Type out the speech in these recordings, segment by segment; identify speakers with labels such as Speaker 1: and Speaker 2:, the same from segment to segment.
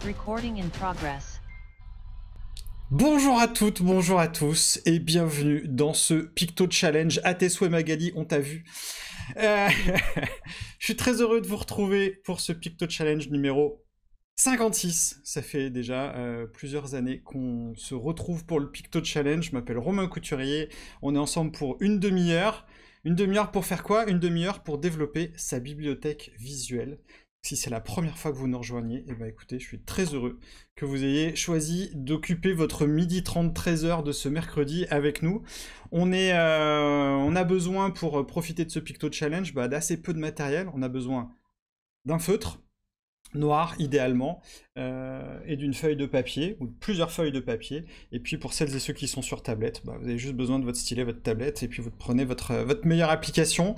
Speaker 1: Recording in progress.
Speaker 2: Bonjour à toutes, bonjour à tous, et bienvenue dans ce Picto Challenge. À tes souhaits Magali, on t'a vu. Euh, Je suis très heureux de vous retrouver pour ce Picto Challenge numéro 56. Ça fait déjà plusieurs années qu'on se retrouve pour le Picto Challenge. Je m'appelle Romain Couturier, on est ensemble pour une demi-heure. Une demi-heure pour faire quoi? Une demi-heure pour développer sa bibliothèque visuelle. Si c'est la première fois que vous nous rejoignez, eh ben écoutez, je suis très heureux que vous ayez choisi d'occuper votre midi 30, 13 heures de ce mercredi avec nous. On a besoin pour profiter de ce Picto Challenge d'assez peu de matériel. On a besoin d'un feutre, noir idéalement, et d'une feuille de papier, ou de plusieurs feuilles de papier. Et puis pour celles et ceux qui sont sur tablette, vous avez juste besoin de votre stylet, votre tablette, et puis vous prenez votre meilleure application.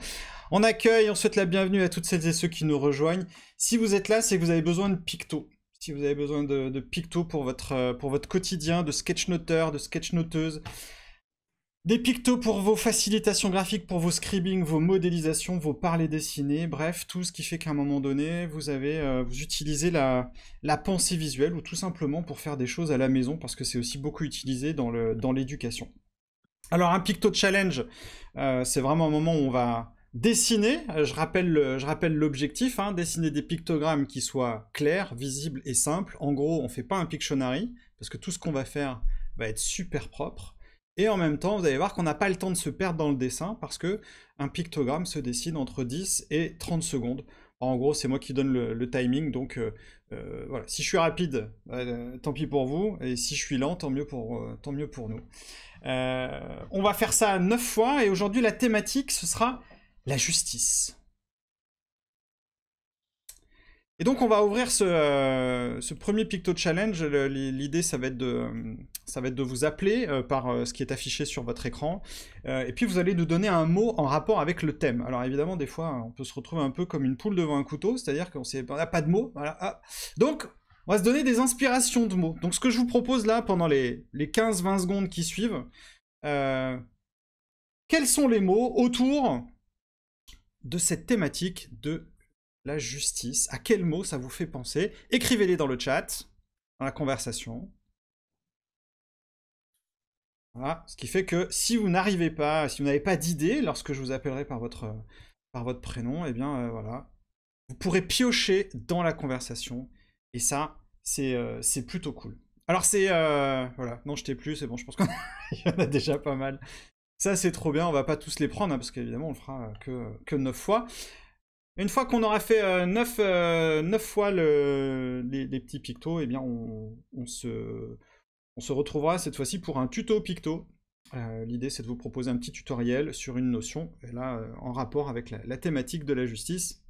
Speaker 2: On accueille, on souhaite la bienvenue à toutes celles et ceux qui nous rejoignent. Si vous êtes là, c'est que vous avez besoin de picto. Si vous avez besoin de picto pour votre quotidien, de sketchnoteur, de sketchnoteuse, des pictos pour vos facilitations graphiques, pour vos scribing, vos modélisations, vos parlers dessinés, bref, tout ce qui fait qu'à un moment donné, vous utilisez la pensée visuelle ou tout simplement pour faire des choses à la maison parce que c'est aussi beaucoup utilisé dans l'éducation. Alors un picto challenge, c'est vraiment un moment où on va dessiner. Je rappelle l'objectif, hein, dessiner des pictogrammes qui soient clairs, visibles et simples. En gros, on fait pas un Pictionary parce que tout ce qu'on va faire va être super propre. Et en même temps, vous allez voir qu'on n'a pas le temps de se perdre dans le dessin parce que un pictogramme se dessine entre 10 et 30 secondes. En gros, c'est moi qui donne le timing, donc voilà. Si je suis rapide, tant pis pour vous, et si je suis lent, tant mieux pour nous. On va faire ça 9 fois, et aujourd'hui, la thématique, ce sera la justice. Et donc on va ouvrir ce premier Picto Challenge. L'idée, ça va être de vous appeler par ce qui est affiché sur votre écran. Et puis vous allez nous donner un mot en rapport avec le thème. Alors évidemment, des fois, on peut se retrouver un peu comme une poule devant un couteau, c'est-à-dire qu'on n'a pas de mots. Voilà. Ah. Donc, on va se donner des inspirations de mots. Donc ce que je vous propose là, pendant les 15-20 secondes qui suivent, quels sont les mots autour de cette thématique de la justice? À quel mot ça vous fait penser? Écrivez-les dans le chat, dans la conversation. Voilà. Ce qui fait que si vous n'arrivez pas, si vous n'avez pas d'idée lorsque je vous appellerai par votre prénom, eh bien voilà, vous pourrez piocher dans la conversation. Et ça, c'est plutôt cool. Alors c'est voilà, non je t'ai plus, c'est bon, je pense qu'il y en a déjà pas mal. Ça c'est trop bien, on va pas tous les prendre hein, parce qu'évidemment on le fera que 9 fois. Une fois qu'on aura fait 9 fois les petits pictos, eh bien on se retrouvera cette fois-ci pour un tuto picto. L'idée c'est de vous proposer un petit tutoriel sur une notion, et là en rapport avec la thématique de la justice.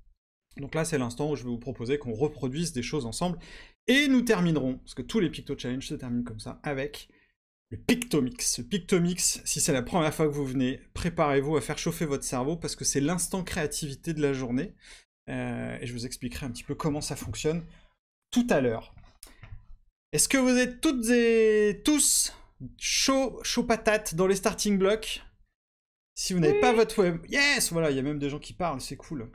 Speaker 2: Donc là c'est l'instant où je vais vous proposer qu'on reproduise des choses ensemble, et nous terminerons, parce que tous les picto challenge se terminent comme ça, avec le Pictomix. Ce Pictomix, si c'est la première fois que vous venez, préparez-vous à faire chauffer votre cerveau parce que c'est l'instant créativité de la journée. Et je vous expliquerai un petit peu comment ça fonctionne tout à l'heure. Est-ce que vous êtes toutes et tous chaud patate dans les starting blocks? Si vous n'avez pas votre web... Yes, voilà, il y a même des gens qui parlent, c'est cool.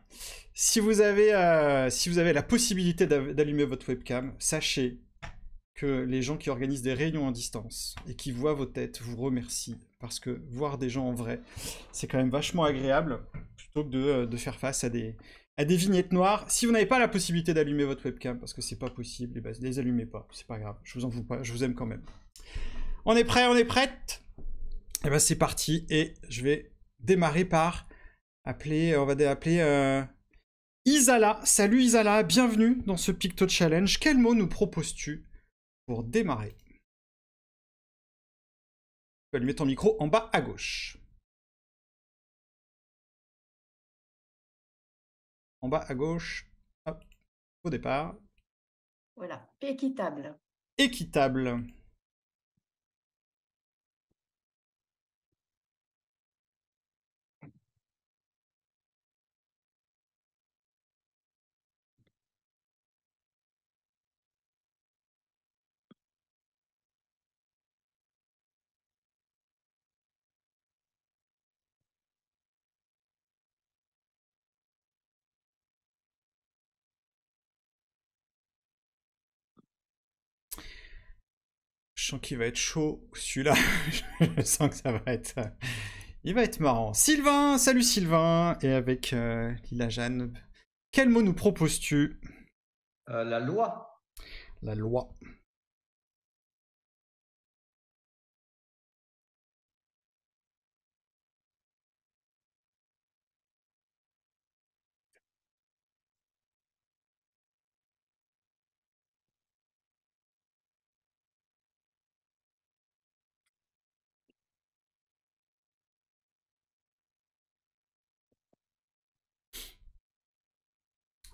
Speaker 2: Si vous avez la possibilité d'allumer votre webcam, sachez que les gens qui organisent des réunions en distance et qui voient vos têtes vous remercient, parce que voir des gens en vrai, c'est quand même vachement agréable, plutôt que de faire face à des vignettes noires. Si vous n'avez pas la possibilité d'allumer votre webcam, parce que c'est pas possible, et ben, les allumez pas, c'est pas grave, je vous en veux pas, je vous aime quand même. On est prêt, on est prête? Et ben c'est parti, et je vais démarrer par on va appeler Isala. Salut Isala, bienvenue dans ce Picto Challenge. Quel mot nous proposes-tu pour démarrer? Tu peux allumer ton micro en bas à gauche. En bas à gauche, hop, au départ.
Speaker 3: Voilà, équitable.
Speaker 2: Équitable. Je sens qu'il va être chaud, celui-là. Je sens que ça va être... il va être marrant. Sylvain, salut Sylvain. Et avec Lila Jeanne, quel mot nous proposes-tu?
Speaker 4: La loi.
Speaker 2: La loi.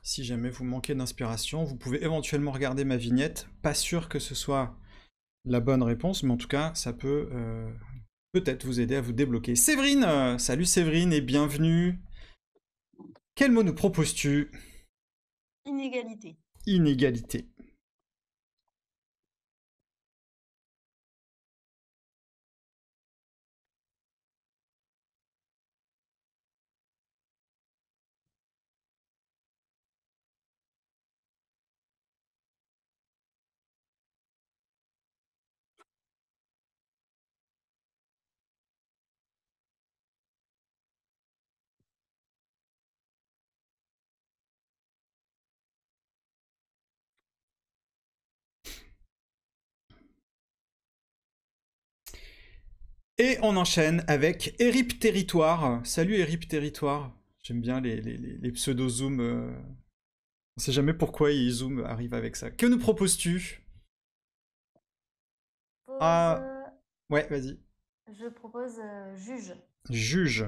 Speaker 2: Si jamais vous manquez d'inspiration, vous pouvez éventuellement regarder ma vignette. Pas sûr que ce soit la bonne réponse, mais en tout cas, ça peut peut-être vous aider à vous débloquer. Séverine, salut Séverine et bienvenue. Quel mot nous proposes-tu?
Speaker 5: Inégalité.
Speaker 2: Inégalité. Et on enchaîne avec Erip Territoire. Salut Erip Territoire. J'aime bien les pseudo-zooms. On sait jamais pourquoi Zoom arrive avec ça. Que nous proposes-tu? Ah, ouais, vas-y.
Speaker 5: Je propose juge.
Speaker 2: Juge.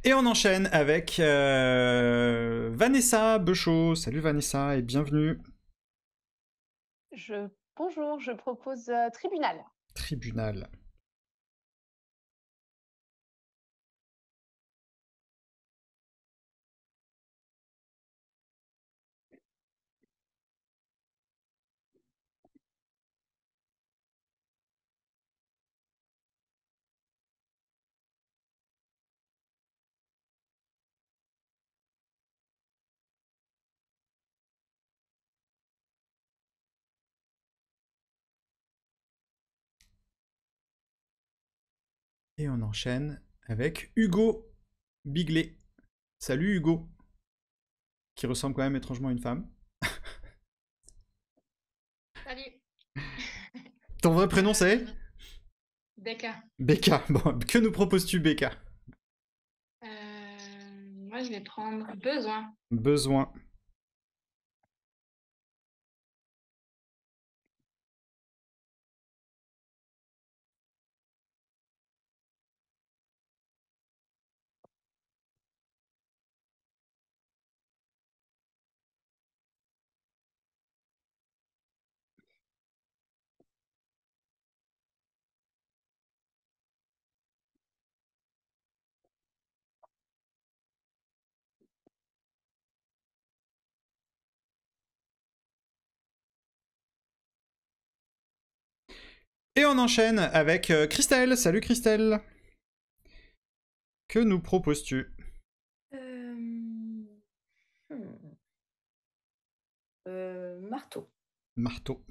Speaker 2: Et on enchaîne avec Vanessa Bechot. Salut Vanessa et bienvenue.
Speaker 6: Bonjour, je propose tribunal.
Speaker 2: Tribunal. Et on enchaîne avec Hugo Biglet. Salut Hugo. Qui ressemble quand même étrangement à une femme.
Speaker 7: Salut.
Speaker 2: Ton vrai prénom c'est
Speaker 7: Becca.
Speaker 2: Becca. Bon, que nous proposes-tu Becca?
Speaker 7: Moi, je vais prendre besoin.
Speaker 2: Besoin. Et on enchaîne avec Christelle. Salut Christelle. Que nous proposes-tu?
Speaker 3: Marteau.
Speaker 2: Marteau.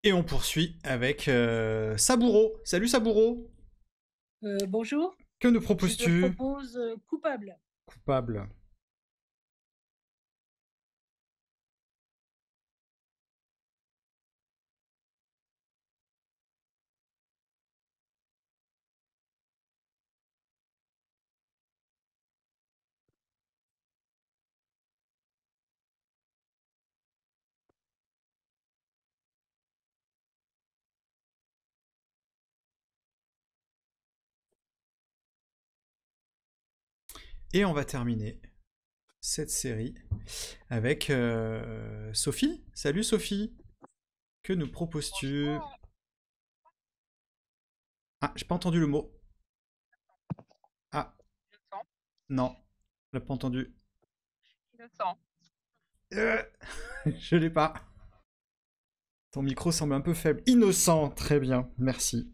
Speaker 2: Et on poursuit avec Saburo. Salut Saburo.
Speaker 8: Bonjour,
Speaker 2: Que nous
Speaker 8: je
Speaker 2: proposes-tu?
Speaker 8: propose coupable.
Speaker 2: Coupable. Et on va terminer cette série avec Sophie. Salut Sophie. Que nous proposes-tu? Ah, j'ai pas entendu le mot. Ah, non, je l'ai pas entendu.
Speaker 6: Innocent.
Speaker 2: Euh, je l'ai pas. Ton micro semble un peu faible. Innocent, très bien, merci.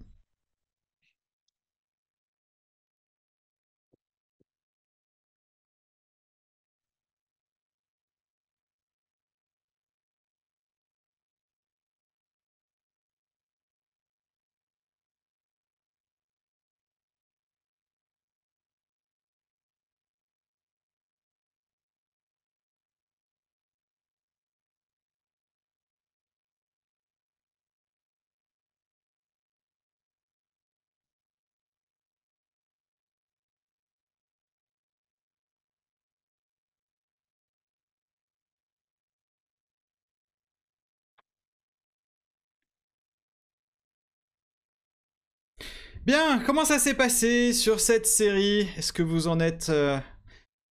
Speaker 2: Bien, comment ça s'est passé sur cette série? Est-ce que vous en êtes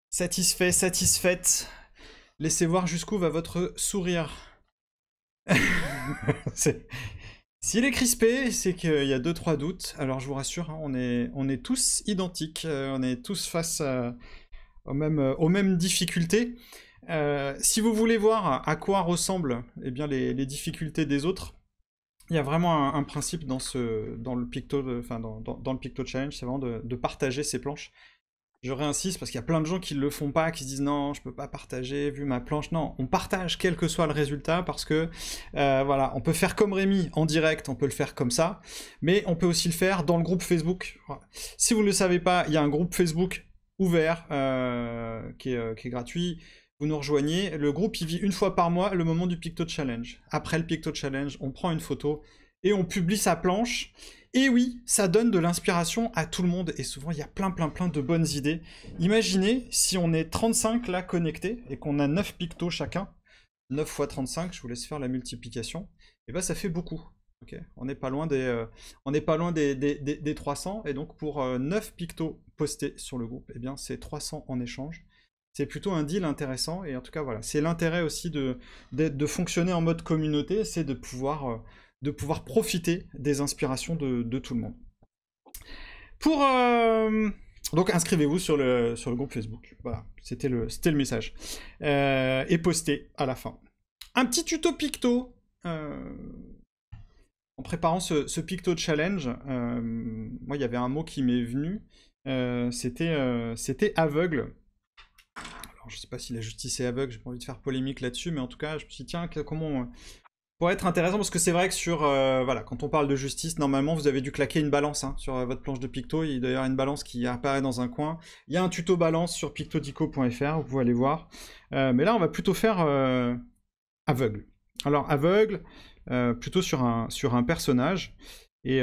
Speaker 2: satisfait, satisfaite? Laissez voir jusqu'où va votre sourire. S'il est crispé, c'est qu'il y a 2-3 doutes. Alors je vous rassure, hein, on est tous identiques, on est tous face aux mêmes difficultés. Si vous voulez voir à quoi ressemblent eh bien, les difficultés des autres, il y a vraiment un principe dans le Picto, dans le Picto Challenge, c'est vraiment de partager ses planches. Je réinsiste parce qu'il y a plein de gens qui le font pas, qui se disent non, je peux pas partager vu ma planche. Non, on partage quel que soit le résultat parce que voilà, on peut faire comme Rémi en direct, on peut le faire comme ça, mais on peut aussi le faire dans le groupe Facebook. Si vous ne le savez pas, il y a un groupe Facebook ouvert qui est gratuit. Vous nous rejoignez. Le groupe, il vit une fois par mois le moment du Picto Challenge. Après le Picto Challenge, on prend une photo et on publie sa planche. Et oui, ça donne de l'inspiration à tout le monde. Et souvent, il y a plein de bonnes idées. Imaginez si on est 35 là connectés et qu'on a 9 pictos chacun. 9 x 35, je vous laisse faire la multiplication. Et ben, ça fait beaucoup. Okay, on n'est pas loin des 300. Et donc, pour 9 pictos postés sur le groupe, eh bien, c'est 300 en échange. C'est plutôt un deal intéressant, et en tout cas, voilà, c'est l'intérêt aussi de fonctionner en mode communauté, c'est de pouvoir profiter des inspirations de tout le monde. Donc, inscrivez-vous sur le groupe Facebook. Voilà, c'était le message. Et postez à la fin. Un petit tuto Picto. En préparant ce Picto Challenge, moi, il y avait un mot qui m'est venu. C'était aveugle. Alors, je sais pas si la justice est aveugle, j'ai pas envie de faire polémique là-dessus, mais en tout cas, je me suis dit, tiens, comment... pourrait être intéressant, parce que c'est vrai que voilà, quand on parle de justice, normalement, vous avez dû claquer une balance hein, sur votre planche de Picto, il doit y avoir une balance qui apparaît dans un coin. Il y a un tuto balance sur pictodico.fr, vous pouvez aller voir. Mais là, on va plutôt faire aveugle. Alors, aveugle, plutôt sur un personnage, et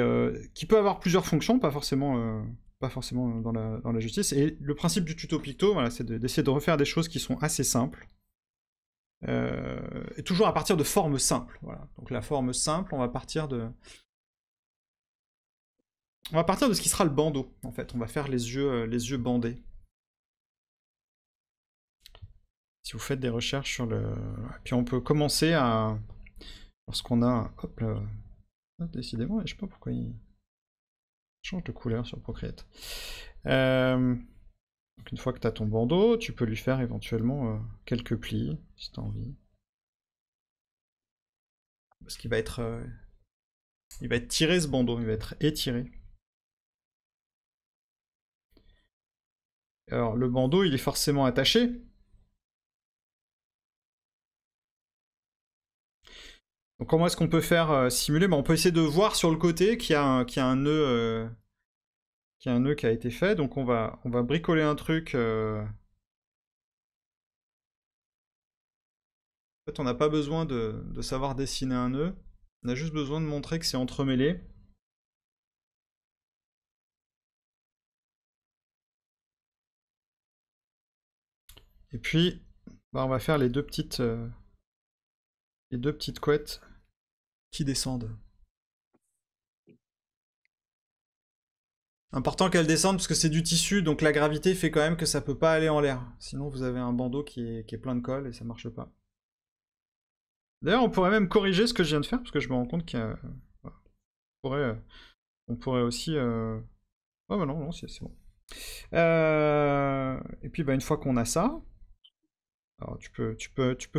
Speaker 2: qui peut avoir plusieurs fonctions, pas forcément dans la justice. Et le principe du tuto Picto, voilà, c'est d'essayer de refaire des choses qui sont assez simples. Et toujours à partir de formes simples. Voilà. Donc la forme simple, on va partir de ce qui sera le bandeau, en fait. On va faire les yeux bandés. Si vous faites des recherches sur le... Puis on peut commencer à... Lorsqu'on a... Hop là... Décidément, je sais pas pourquoi il change de couleur sur Procreate. Donc une fois que tu as ton bandeau, tu peux lui faire éventuellement quelques plis, si tu as envie. Parce qu'il va être... il va être tiré ce bandeau, il va être étiré. Alors le bandeau, il est forcément attaché. Donc comment est-ce qu'on peut faire simuler? On peut essayer de voir sur le côté qu'il y a un nœud qu'il y a un nœud qui a été fait. Donc on va bricoler un truc. En fait, on n'a pas besoin de savoir dessiner un nœud. On a juste besoin de montrer que c'est entremêlé. Et puis, bah, on va faire les deux petites couettes qui descendent. Important qu'elles descendent parce que c'est du tissu, donc la gravité fait quand même que ça peut pas aller en l'air. Sinon, vous avez un bandeau qui est plein de colle et ça marche pas. D'ailleurs, on pourrait même corriger ce que je viens de faire parce que je me rends compte qu'on pourrait aussi. Oh bah non, c'est bon. Et puis, bah, une fois qu'on a ça. Alors, tu peux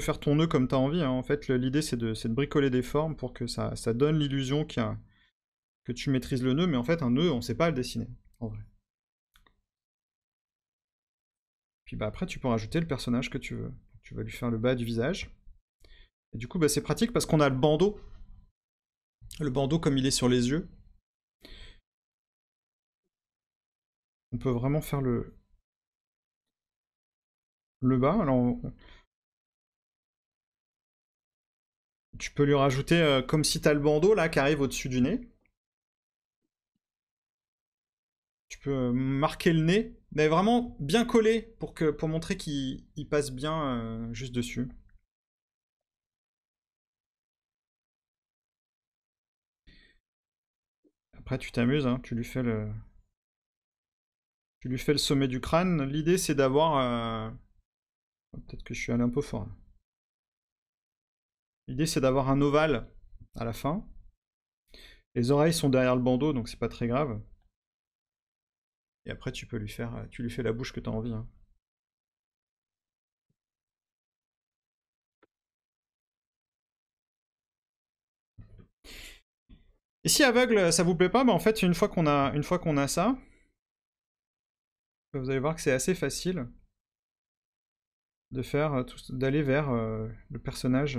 Speaker 2: faire ton nœud comme tu as envie, hein. En fait, l'idée, c'est de bricoler des formes pour que ça donne l'illusion que tu maîtrises le nœud, mais en fait, un nœud, on sait pas le dessiner, en vrai. Puis bah, après, tu peux rajouter le personnage que tu veux. Tu vas lui faire le bas du visage. Et du coup, bah, c'est pratique parce qu'on a le bandeau. Le bandeau, comme il est sur les yeux. On peut vraiment faire le bas. Alors, tu peux lui rajouter comme si tu as le bandeau là qui arrive au-dessus du nez. Tu peux marquer le nez, mais vraiment bien collé pour montrer qu'il passe bien juste dessus. Après tu t'amuses, hein, tu lui fais le sommet du crâne. L'idée c'est d'avoir... Peut-être que je suis allé un peu fort. L'idée c'est d'avoir un ovale à la fin. Les oreilles sont derrière le bandeau, donc c'est pas très grave. Et après tu lui fais la bouche que tu as envie. Hein. Et si aveugle, ça vous plaît pas, bah en fait, une fois qu'on a ça, vous allez voir que c'est assez facile d'aller vers les personnages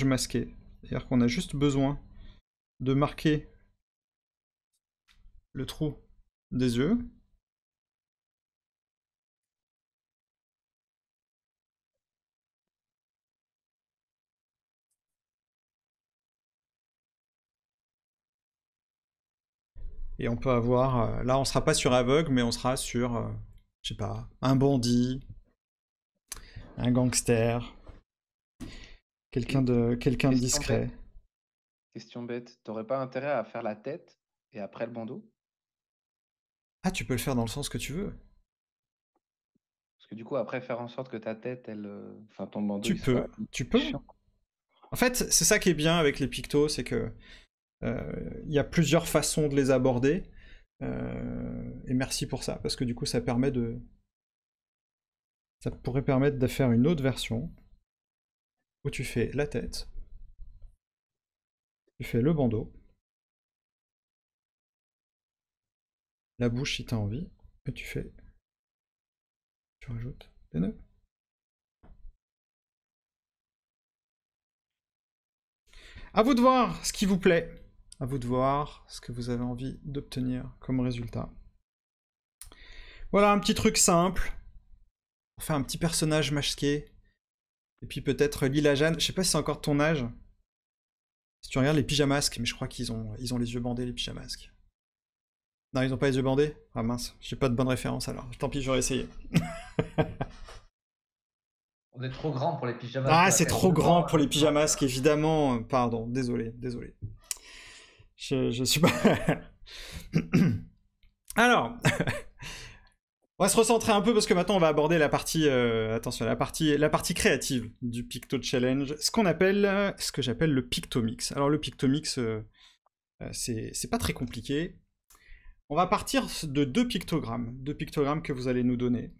Speaker 2: masqués. C'est-à-dire qu'on a juste besoin de marquer le trou des yeux. Et on peut avoir... là, on sera pas sur aveugle, mais on sera sur, je sais pas, un bandit, un gangster, quelqu'un de discret.
Speaker 4: Question bête, t'aurais pas intérêt à faire la tête et après le bandeau?
Speaker 2: Ah, tu peux le faire dans le sens que tu veux.
Speaker 4: Parce que du coup, après, faire en sorte que ta tête, enfin ton bandeau,
Speaker 2: Tu peux.
Speaker 4: chiant.
Speaker 2: En fait, c'est ça qui est bien avec les pictos, c'est que y a plusieurs façons de les aborder. Et merci pour ça, parce que du coup, ça pourrait permettre de faire une autre version où tu fais la tête, tu fais le bandeau, la bouche si tu as envie, et tu rajoutes des nœuds. À vous de voir ce qui vous plaît. À vous de voir ce que vous avez envie d'obtenir comme résultat. Voilà un petit truc simple. On fait un petit personnage masqué. Et puis peut-être Lila Jeanne. Je sais pas si c'est encore ton âge. Si tu regardes les pyjamasques, mais je crois qu'ils ont les yeux bandés, les pyjamasques. Non, ils ont pas les yeux bandés? Ah mince, j'ai pas de bonne référence alors. Tant pis, j'aurais essayé.
Speaker 4: On est trop grand pour les pyjamas.
Speaker 2: Ah, c'est trop grand pour les pyjamasques, évidemment. Pardon, désolé. Je suis pas... Alors, on va se recentrer un peu parce que maintenant on va aborder la partie, attention, la partie créative du Picto Challenge, ce que j'appelle le Pictomix. Alors le Pictomix, c'est pas très compliqué. On va partir de deux pictogrammes que vous allez nous donner.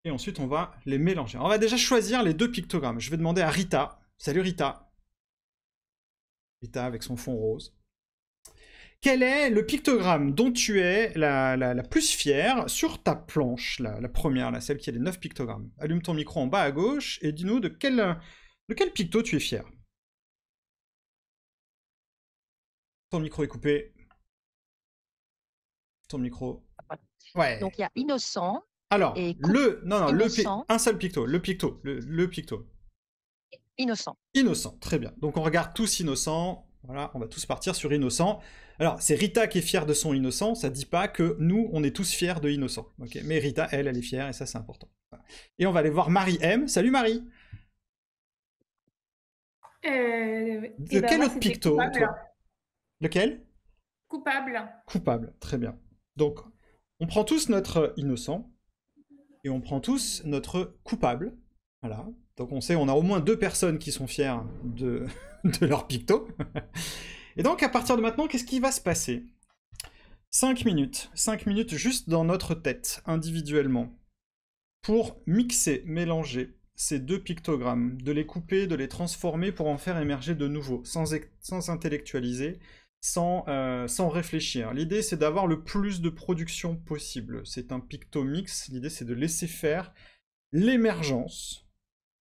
Speaker 2: Et ensuite on va les mélanger. On va déjà choisir les deux pictogrammes. Je vais demander à Rita. Salut Rita. Rita avec son fond rose. Quel est le pictogramme dont tu es la plus fière sur ta planche, la première, celle qui a les 9 pictogrammes? Allume ton micro en bas à gauche et dis-nous de quel picto tu es fier. Ton micro est coupé. ton micro. Ouais.
Speaker 9: Donc il y a innocent.
Speaker 2: Alors,
Speaker 9: et innocent.
Speaker 2: un seul picto, le picto.
Speaker 9: Innocent.
Speaker 2: Innocent, très bien. Donc on regarde tous innocent. Voilà, on va tous partir sur innocent. Alors, c'est Rita qui est fière de son innocent, ça dit pas que nous, on est tous fiers de innocent. Okay, mais Rita, elle est fière, et ça, c'est important. Voilà. Et on va aller voir Marie-M. Salut Marie. De quel autre picto, toi? Lequel?
Speaker 7: Coupable.
Speaker 2: Coupable, très bien. Donc, on prend tous notre innocent, et on prend tous notre coupable. Voilà. Donc on sait, on a au moins 2 personnes qui sont fières de, de leur picto. Et donc, à partir de maintenant, qu'est-ce qui va se passer? 5 minutes. 5 minutes juste dans notre tête, individuellement, pour mixer, mélanger ces 2 pictogrammes, de les couper, de les transformer pour en faire émerger de nouveaux, sans intellectualiser, sans réfléchir. L'idée, c'est d'avoir le plus de production possible. C'est un pictomix. L'idée, c'est de laisser faire l'émergence,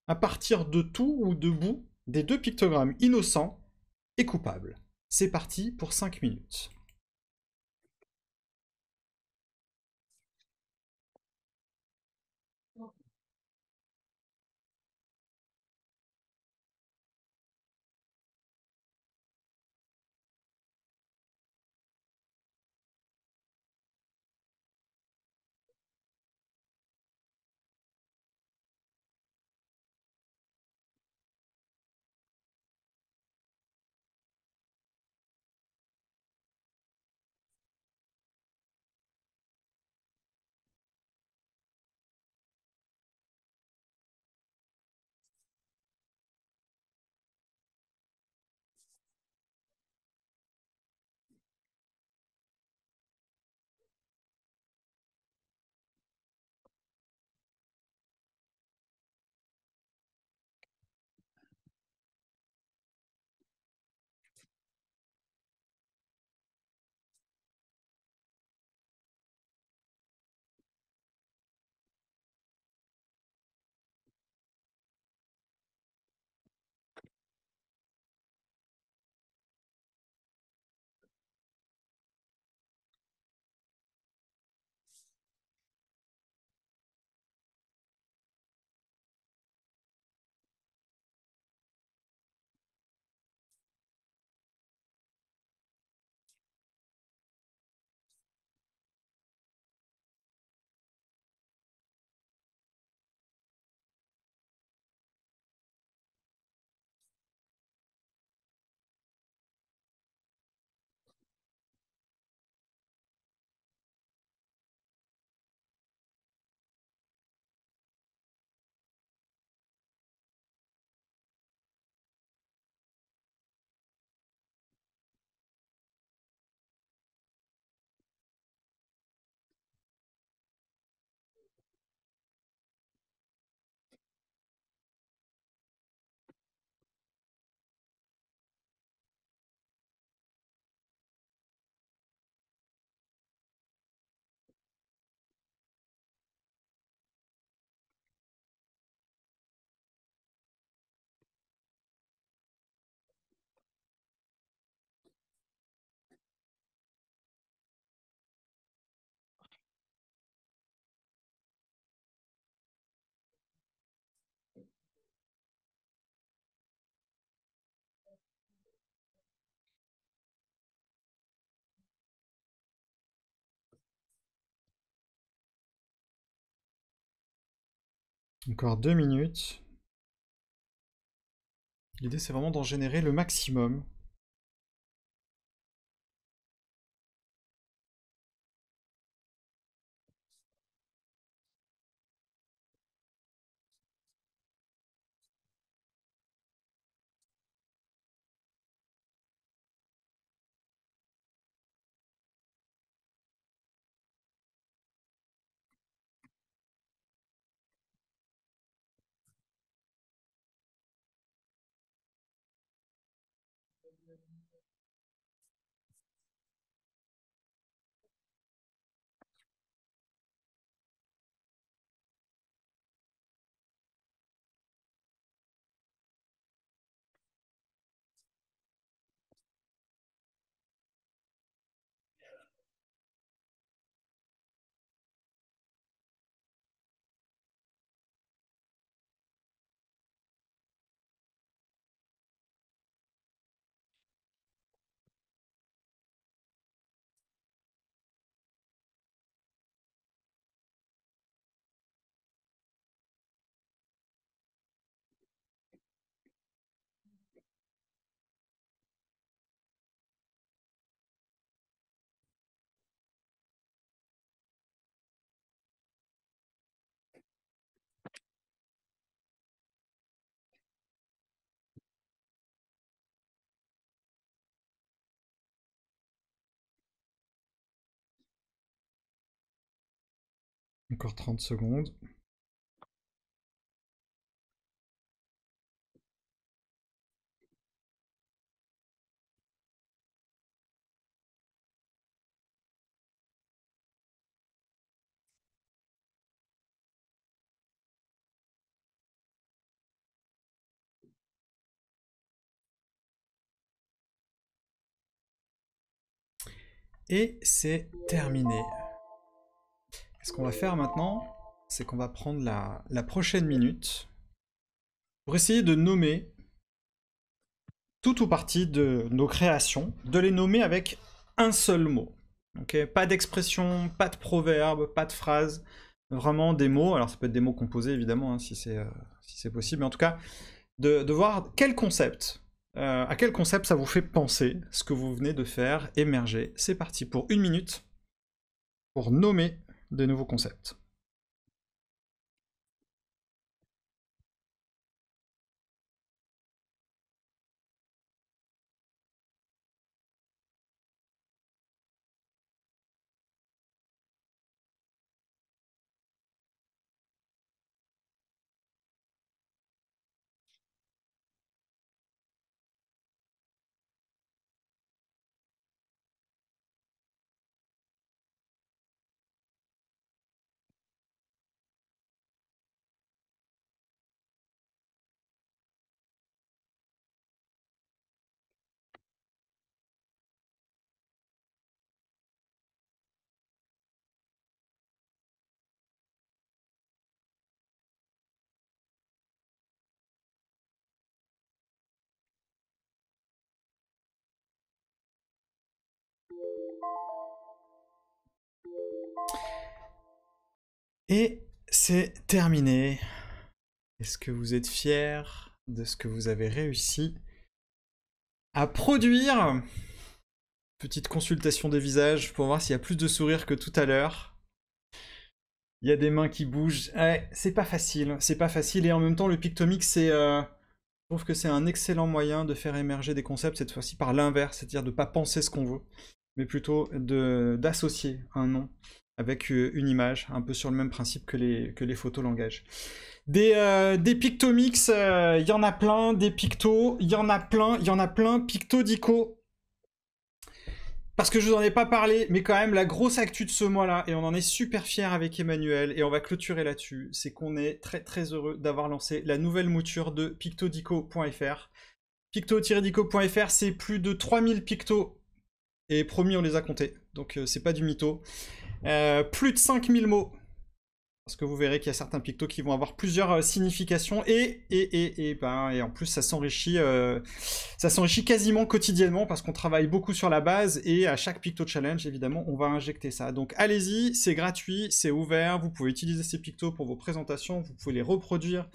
Speaker 2: à partir de tout ou de bout, des 2 pictogrammes innocents et coupables. C'est parti pour 5 minutes. Encore 2 minutes. L'idée, c'est vraiment d'en générer le maximum. Encore 30 secondes. Et c'est terminé. Ce qu'on va faire maintenant, c'est qu'on va prendre la prochaine minute pour essayer de nommer tout ou partie de nos créations, de les nommer avec un seul mot. Okay, pas d'expression, pas de proverbe, pas de phrase, vraiment des mots. Alors ça peut être des mots composés évidemment, hein, si c'est possible, mais en tout cas, de voir quel concept, à quel concept ça vous fait penser, ce que vous venez de faire émerger. C'est parti pour 1 minute pour nommer de nouveaux concepts. Et c'est terminé. Est-ce que vous êtes fiers de ce que vous avez réussi à produire? Petite consultation des visages pour voir s'il y a plus de sourires que tout à l'heure. Il y a des mains qui bougent. Ouais, c'est pas facile. C'est pas facile. Et en même temps, le Pictomix, je trouve que c'est un excellent moyen de faire émerger des concepts, cette fois-ci par l'inverse, c'est-à-dire de ne pas penser ce qu'on veut, mais plutôt d'associer un nom avec une image, un peu sur le même principe que les photos langage. Des Pictomix, il y en a plein, des pictos, il y en a plein, Pictodico. Parce que je vous en ai pas parlé, mais quand même, la grosse actu de ce mois-là, et on en est super fiers avec Emmanuel, et on va clôturer là-dessus, c'est qu'on est très très heureux d'avoir lancé la nouvelle mouture de pictodico.fr. Picto-dico.fr, c'est plus de 3000 pictos, et promis, on les a comptés, donc c'est pas du mytho. Plus de 5000 mots, parce que vous verrez qu'il y a certains pictos qui vont avoir plusieurs significations, et en plus ça s'enrichit quasiment quotidiennement, parce qu'on travaille beaucoup sur la base, et à chaque Picto Challenge, évidemment, on va injecter ça. Donc allez-y, c'est gratuit, c'est ouvert, vous pouvez utiliser ces pictos pour vos présentations, vous pouvez les reproduire.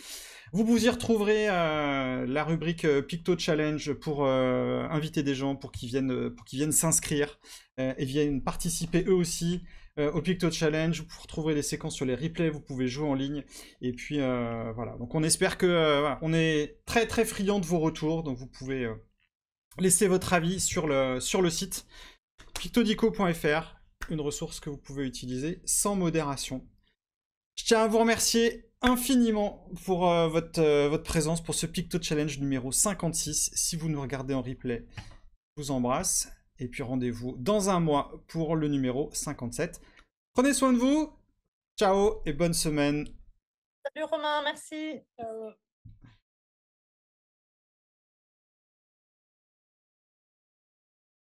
Speaker 2: Vous y retrouverez la rubrique Picto Challenge pour inviter des gens, pour qu'ils viennent s'inscrire, et viennent participer eux aussi au Picto Challenge. Vous retrouverez les séquences sur les replays, vous pouvez jouer en ligne, et puis voilà. Donc on espère que voilà, on est très très friand de vos retours, donc vous pouvez laisser votre avis sur le site pictodico.fr, une ressource que vous pouvez utiliser sans modération. Je tiens à vous remercier infiniment pour votre présence pour ce Picto Challenge numéro 56. Si vous nous regardez en replay, je vous embrasse. Et puis rendez-vous dans un mois pour le numéro 57. Prenez soin de vous. Ciao et bonne semaine.
Speaker 8: Salut Romain, merci.